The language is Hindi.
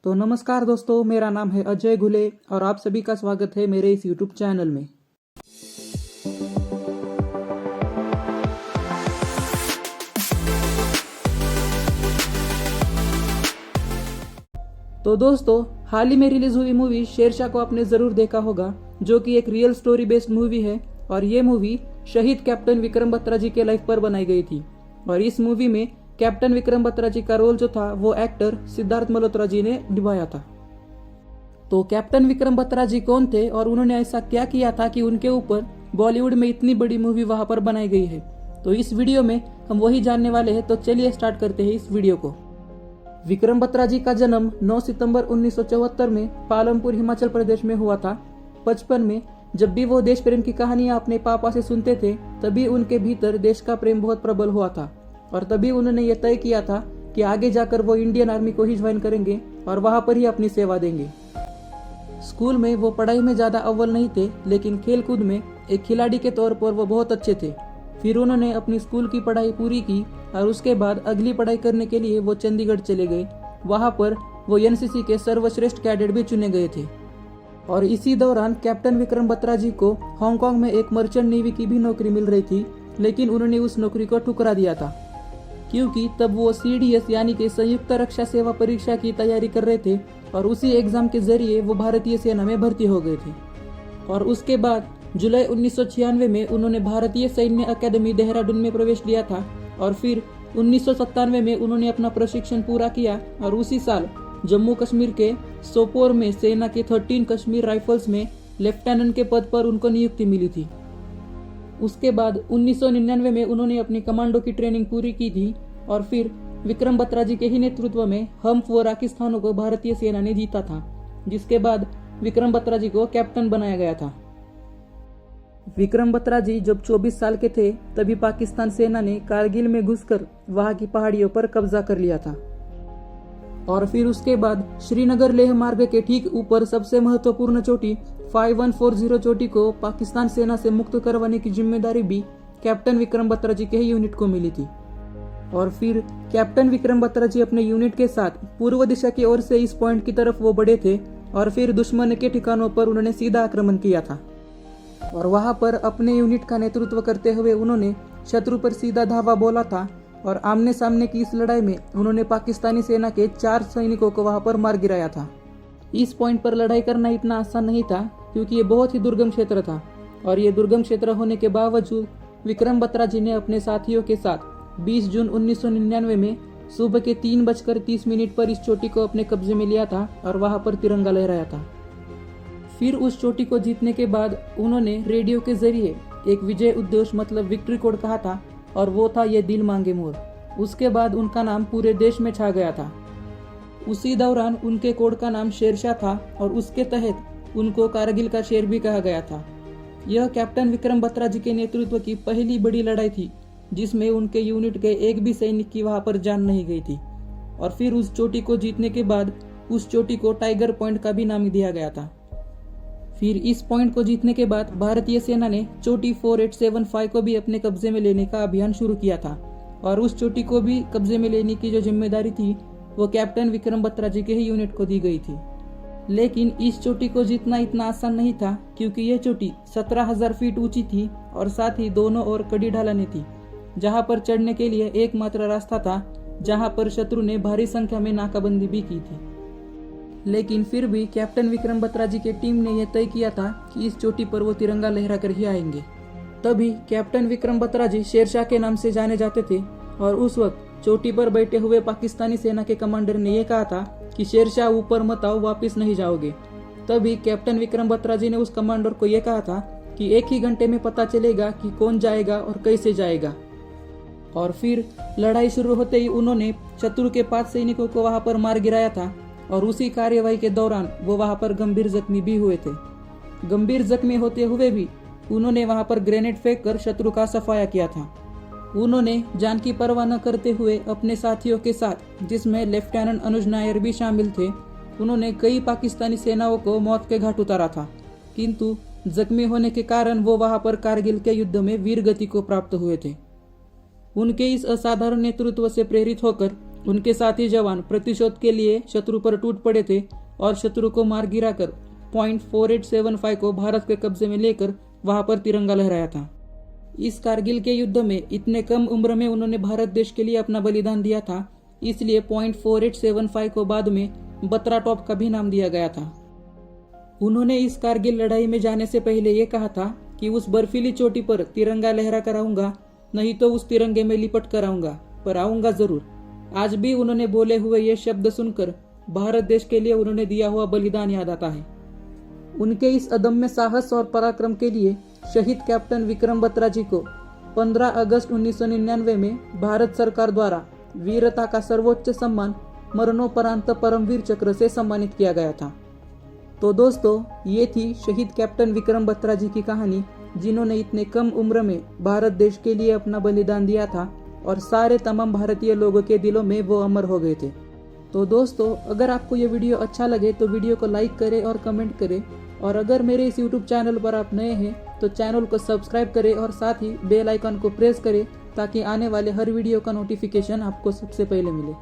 तो नमस्कार दोस्तों, मेरा नाम है अजय घुले और आप सभी का स्वागत है मेरे इस YouTube चैनल में। तो दोस्तों, हाल ही में रिलीज हुई मूवी शेरशाह को आपने जरूर देखा होगा, जो कि एक रियल स्टोरी बेस्ड मूवी है। और ये मूवी शहीद कैप्टन विक्रम बत्रा जी के लाइफ पर बनाई गई थी। और इस मूवी में कैप्टन विक्रम बत्रा जी का रोल जो था वो एक्टर सिद्धार्थ मल्होत्रा जी ने निभाया था। तो कैप्टन विक्रम बत्रा जी कौन थे और उन्होंने ऐसा क्या किया था कि उनके ऊपर बॉलीवुड में इतनी बड़ी मूवी वहां पर बनाई गई है, तो इस वीडियो में हम वही जानने वाले हैं। तो चलिए स्टार्ट करते हैं इस वीडियो को। विक्रम बत्रा जी का जन्म 9 सितंबर 1974 में पालमपुर हिमाचल प्रदेश में हुआ था। बचपन में जब भी वो देश प्रेम की कहानियां अपने पापा से सुनते थे, तभी उनके भीतर देश का प्रेम बहुत प्रबल हुआ था। और तभी उन्होंने ये तय किया था कि आगे जाकर वो इंडियन आर्मी को ही ज्वाइन करेंगे और वहां पर ही अपनी सेवा देंगे। स्कूल में वो पढ़ाई में ज्यादा अव्वल नहीं थे, लेकिन खेल कूद में एक खिलाड़ी के तौर पर वो बहुत अच्छे थे। फिर उन्होंने अपनी स्कूल की पढ़ाई पूरी की और उसके बाद अगली पढ़ाई करने के लिए वो चंडीगढ़ चले गए। वहां पर वो एनसीसी के सर्वश्रेष्ठ कैडेट भी चुने गए थे। और इसी दौरान कैप्टन विक्रम बत्रा जी को हांगकांग में एक मर्चेंट नेवी की भी नौकरी मिल रही थी, लेकिन उन्होंने उस नौकरी को ठुकरा दिया था, क्योंकि तब वो CDS यानी कि संयुक्त रक्षा सेवा परीक्षा की तैयारी कर रहे थे और उसी एग्जाम के जरिए वो भारतीय सेना में भर्ती हो गए थे। और उसके बाद जुलाई 1996 में उन्होंने भारतीय सैन्य अकादमी देहरादून में प्रवेश लिया था। और फिर 1997 में उन्होंने अपना प्रशिक्षण पूरा किया और उसी साल जम्मू कश्मीर के सोपोर में सेना के 13 कश्मीर राइफल्स में लेफ्टिनेंट के पद पर उनको नियुक्ति मिली थी। उसके बाद 1999 में उन्होंने अपनी कमांडो की ट्रेनिंग पूरी की थी और फिर विक्रम बत्रा जी के ही नेतृत्व में हम्फ व राकिस्तानों को भारतीय सेना ने जीता था, जिसके बाद विक्रम बत्रा जी को कैप्टन बनाया गया था। विक्रम बत्रा जी जब 24 साल के थे, तभी पाकिस्तान सेना ने कारगिल में घुसकर वहां की पहाड़ियों पर कब्जा कर लिया था। और फिर उसके बाद श्रीनगर लेह मार्ग के ठीक ऊपर सबसे महत्वपूर्ण चोटी 5140 चोटी को पाकिस्तान सेना से मुक्त करवाने की जिम्मेदारी भी कैप्टन विक्रम बत्रा जी के ही यूनिट को मिली थी। और फिर कैप्टन विक्रम बत्रा जी अपने यूनिट के साथ पूर्व दिशा की ओर से इस पॉइंट की तरफ वो बढ़े थे और फिर दुश्मन के ठिकानों पर उन्होंने सीधा आक्रमण किया था। और वहां पर अपने यूनिट का नेतृत्व करते हुए उन्होंने शत्रु पर सीधा धावा बोला था। और आमने सामने की इस लड़ाई में उन्होंने पाकिस्तानी सेना के 4 सैनिकों को वहां पर मार गिराया था। इस पॉइंट पर लड़ाई करना इतना आसान नहीं था, क्योंकि ये बहुत ही दुर्गम क्षेत्र था। और ये दुर्गम क्षेत्र होने के बावजूद विक्रम बत्रा जी ने अपने साथियों के साथ 20 जून 1999 में सुबह के 3:30 पर इस चोटी को अपने कब्जे में लिया था और वहां पर तिरंगा लहराया था। फिर उस चोटी को जीतने के बाद उन्होंने रेडियो के जरिए एक विजय उद्घोष मतलब विक्ट्री कोड कहा था, और वो था ये दिल मांगे मोर। उसके बाद उनका नाम पूरे देश में छा गया था। उसी दौरान उनके कोड का नाम शेरशाह था और उसके तहत उनको कारगिल का शेर भी कहा गया था। यह कैप्टन विक्रम बत्रा जी के नेतृत्व की पहली बड़ी लड़ाई थी, जिसमें उनके यूनिट के एक भी सैनिक की वहां पर जान नहीं गई थी। और फिर उस चोटी को जीतने के बाद उस चोटी को टाइगर पॉइंट का भी नाम दिया गया था। फिर इस पॉइंट को जीतने के बाद भारतीय सेना ने चोटी 4875 को भी अपने कब्जे में लेने का अभियान शुरू किया था। और उस चोटी को भी कब्जे में लेने की जो जिम्मेदारी थी वो कैप्टन विक्रम बत्रा जी के ही यूनिट को दी गई थी। लेकिन इस चोटी को जीतना इतना आसान नहीं था, क्योंकि यह चोटी 17,000 फीट ऊंची थी और साथ ही दोनों ओर कड़ी ढलानें थी, जहां पर चढ़ने के लिए एकमात्र रास्ता था, जहां पर शत्रु ने भारी संख्या में नाकाबंदी भी की थी। लेकिन फिर भी कैप्टन विक्रम बत्रा जी की टीम ने यह तय किया था कि इस चोटी पर वो तिरंगा लहरा कर ही आएंगे। तभी कैप्टन विक्रम बत्रा जी शेरशाह के नाम से जाने जाते थे। और उस वक्त चोटी पर बैठे हुए पाकिस्तानी सेना के कमांडर ने यह कहा था कि शेरशाह ऊपर मत आओ, वापिस नहीं जाओगे। तभी कैप्टन विक्रम बत्रा जी ने उस कमांडर को यह कहा था कि 1 ही घंटे में पता चलेगा कि कौन जाएगा और कैसे जाएगा। और फिर लड़ाई शुरू होते ही उन्होंने शत्रु के 5 सैनिकों को वहां पर मार गिराया था। और उसी कार्यवाही के दौरान वो वहां पर गंभीर जख्मी भी हुए थे। गंभीर जख्मी होते हुए भी उन्होंने वहां पर ग्रेनेड फेंक कर शत्रु का सफाया किया था। उन्होंने जान की परवाह न करते हुए अपने साथियों के साथ, जिसमें लेफ्टिनेंट अनुज नायर भी शामिल थे, उन्होंने कई पाकिस्तानी सेनाओं को मौत के घाट उतारा था। किंतु जख्मी होने के कारण वो वहां पर कारगिल के युद्ध में वीर गति को प्राप्त हुए थे। उनके इस असाधारण नेतृत्व से प्रेरित होकर उनके साथी जवान प्रतिशोध के लिए शत्रु पर टूट पड़े थे और शत्रु को मार गिराकर पॉइंट 4875 को भारत के कब्जे में लेकर वहां पर तिरंगा लहराया था। इस कारगिल के युद्ध में इतने कम उम्र में उन्होंने भारत देश के लिए अपना बलिदान दिया था, इसलिए पॉइंट 4875 को बाद में बत्रा टॉप का भी नाम दिया गया था। उन्होंने इस कारगिल लड़ाई में जाने से पहले ये कहा था कि उस बर्फीली चोटी पर तिरंगा लहरा कर आऊंगा, नहीं तो उस तिरंगे में लिपट कर आऊंगा, पर आऊंगा जरूर। आज भी उन्होंने बोले हुए ये शब्द सुनकर भारत देश के लिए उन्होंने दिया हुआ बलिदान याद आता है। उनके इस अदम्य साहस और पराक्रम के लिए शहीद कैप्टन विक्रम बत्रा जी को 15 अगस्त 1999 में भारत सरकार द्वारा वीरता का सर्वोच्च सम्मान मरणोपरांत परमवीर चक्र से सम्मानित किया गया था। तो दोस्तों, ये थी शहीद कैप्टन विक्रम बत्रा जी की कहानी, जिन्होंने इतने कम उम्र में भारत देश के लिए अपना बलिदान दिया था और सारे तमाम भारतीय लोगों के दिलों में वो अमर हो गए थे। तो दोस्तों, अगर आपको ये वीडियो अच्छा लगे तो वीडियो को लाइक करें और कमेंट करें, और अगर मेरे इस यूट्यूब चैनल पर आप नए हैं तो चैनल को सब्सक्राइब करें और साथ ही बेल आइकन को प्रेस करें ताकि आने वाले हर वीडियो का नोटिफिकेशन आपको सबसे पहले मिले।